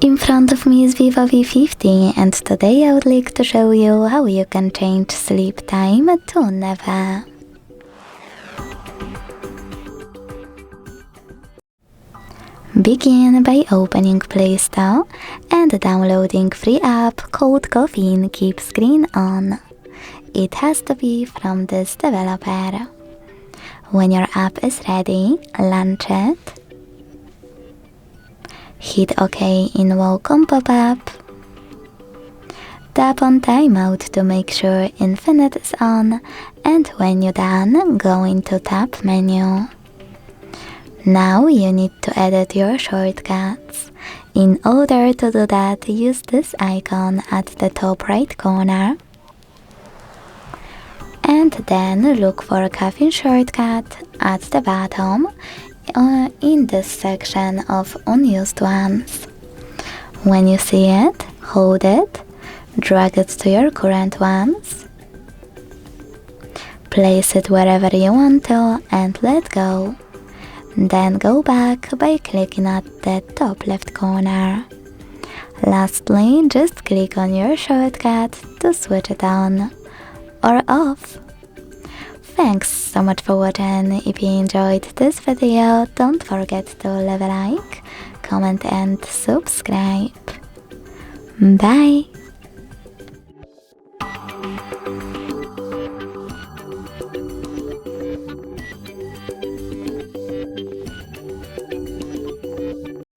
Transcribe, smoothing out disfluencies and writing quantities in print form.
In front of me is VIVO V50 and today I would like to show you how you can change sleep time to never. Begin by opening Play Store and downloading free app called Caffeine Keep Screen On. It has to be from this developer. When your app is ready, launch it. Hit OK in welcome pop-up. Tap on Timeout to make sure Infinite is on, and when you're done, go into Tab menu. Now you need to edit your shortcuts. In order to do that, use this icon at the top right corner. And then look for a Caffeine shortcut at the bottom in this section of unused ones. When you see it, hold it, drag it to your current ones, place it wherever you want to and let go. Then go back by clicking at the top left corner. Lastly, just click on your shortcut to switch it on or off. Thanks so much for watching. If you enjoyed this video, don't forget to leave a like, comment and subscribe. Bye!